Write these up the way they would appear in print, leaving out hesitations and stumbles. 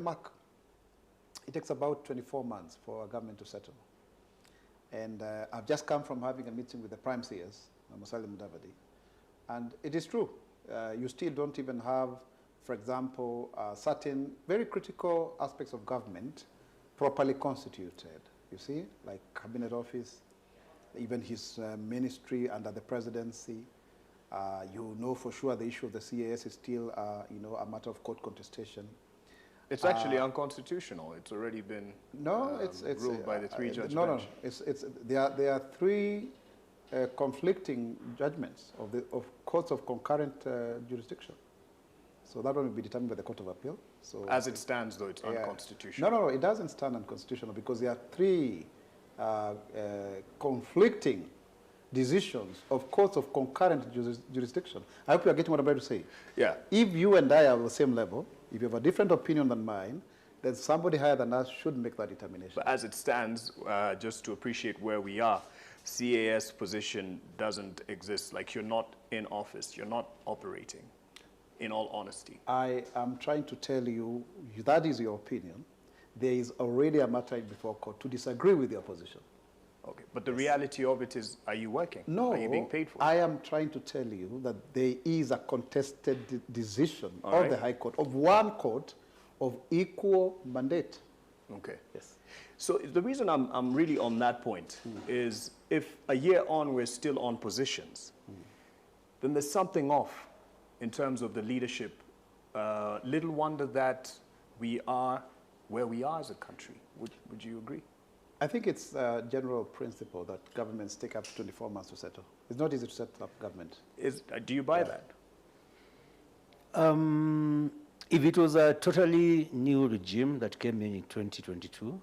Mark, it takes about 24 months for a government to settle. And I've just come from having a meeting with the Prime CS, Mwalimu Mutemi, and it is true. You still don't even have, for example, certain very critical aspects of government properly constituted. You see, like cabinet office, even his ministry under the presidency. You know for sure the issue of the CAS is still, a matter of court contestation. It's actually unconstitutional. It's already been it's ruled by the three-judge bench. There are three conflicting judgments of courts of concurrent jurisdiction. So that one will be determined by the Court of Appeal. So as it stands, though, it's unconstitutional. No, it doesn't stand unconstitutional because there are three conflicting decisions of courts of concurrent jurisdiction. I hope you are getting what I'm trying to say. Yeah. If you and I are on the same level, if you have a different opinion than mine, then somebody higher than us should make that determination. But as it stands, just to appreciate where we are, CAS position doesn't exist. Like, you're not in office, you're not operating, in all honesty. I am trying to tell you, that is your opinion. There is already a matter before court to disagree with your position. Okay, but the reality of it is, are you working? No, are you being paid for it? I am trying to tell you that there is a contested decision of the High Court, of one court, of equal mandate. Okay. Yes. So the reason I'm really on that point is if a year on we're still on positions, then there's something off in terms of the leadership. Little wonder that we are where we are as a country. Would you agree? I think it's a general principle that governments take up to 24 months to settle. It's not easy to set up government. Do you buy that? If it was a totally new regime that came in 2022,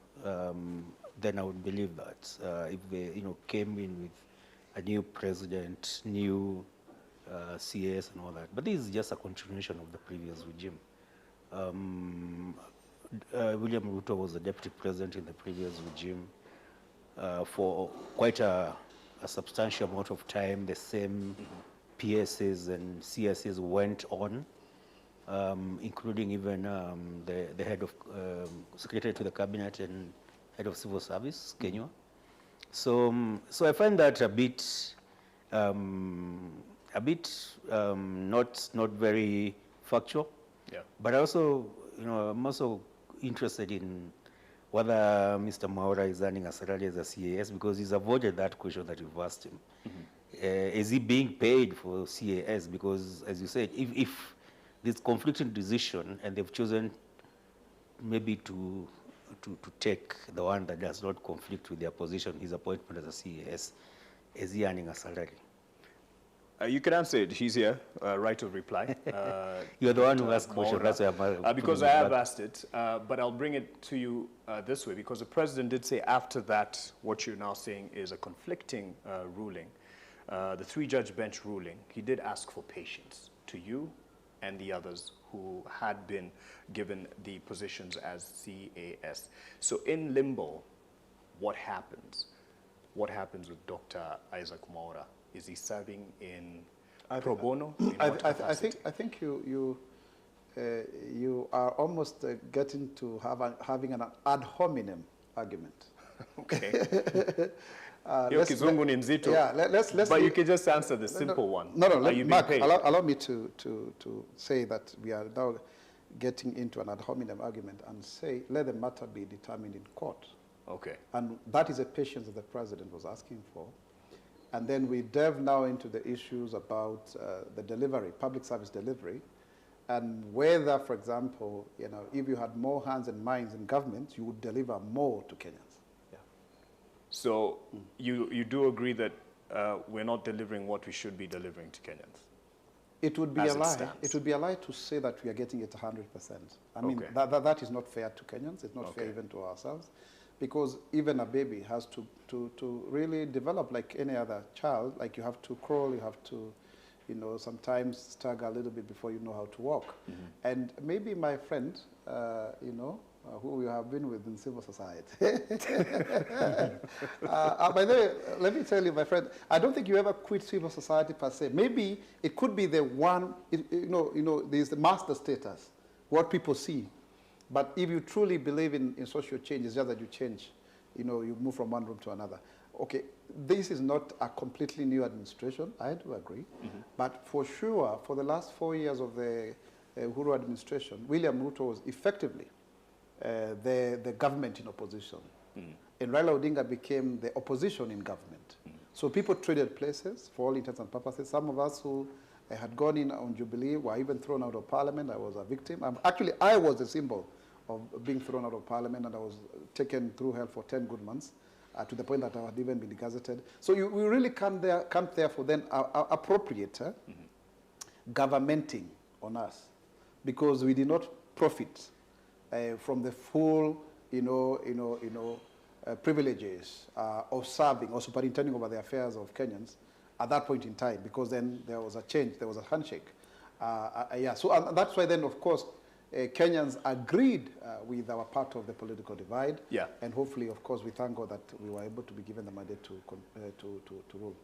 then I would believe that. If they came in with a new president, new CAS and all that. But this is just a continuation of the previous regime. William Ruto was the deputy president in the previous regime for quite a substantial amount of time. The same PSs and CSs went on, including even the head of secretary to the cabinet and head of civil service, Kenya. So I find that a bit not very factual. Yeah. But also, I'm also interested in whether Mr. Mwaura is earning a salary as a CAS, because he's avoided that question that you've asked him. Is he being paid for CAS? Because, as you said, if there's conflicting decision and they've chosen maybe to take the one that does not conflict with their position, his appointment as a CAS, is he earning a salary? You can answer it. He's here, right of reply. You're the one who asked the question. That's why I'm because I have asked it, but I'll bring it to you this way, because the president did say after that, what you're now saying is a conflicting ruling, the three-judge bench ruling. He did ask for patience to you and the others who had been given the positions as CAS. So in limbo, what happens? What happens with Dr. Isaac Mwaura? Is he serving in pro bono? I think you are almost getting to having an ad hominem argument. Okay. But you can just answer the simple one. Mark, allow me to say that we are now getting into an ad hominem argument and say, let the matter be determined in court. Okay. And that is a patience that the president was asking for. And then we delve now into the issues about the delivery, public service delivery, and whether, for example, if you had more hands and minds in government, you would deliver more to Kenyans. Yeah. So you do agree that we're not delivering what we should be delivering to Kenyans? It would be a lie. It would be a lie to say that we are getting it 100%. I mean, that is not fair to Kenyans. It's not fair even to ourselves. Because even a baby has to really develop like any other child. Like, you have to crawl, you have to, sometimes stagger a little bit before you know how to walk. And maybe my friend, who we have been with in civil society. By the way, let me tell you, my friend, I don't think you ever quit civil society per se. Maybe it could be the one, there's the master status, what people see. But if you truly believe in social change, it's just that you change, you move from one room to another. Okay, this is not a completely new administration, I do agree. But for sure, for the last 4 years of the Uhuru administration, William Ruto was effectively the government in opposition. And Raila Odinga became the opposition in government. So people traded places for all intents and purposes. Some of us who had gone in on Jubilee were even thrown out of parliament. I was a victim. Actually, I was the symbol of being thrown out of parliament, and I was taken through hell for 10 good months, to the point that I had even been gazetted. So we really can't therefore then appropriate governmenting on us, because we did not profit from the full, privileges of serving or superintending over the affairs of Kenyans at that point in time, because then there was a change, there was a handshake. Yeah, so and that's why then, of course, Kenyans agreed with our part of the political divide. Yeah. And hopefully, of course, we thank God that we were able to be given the mandate to rule.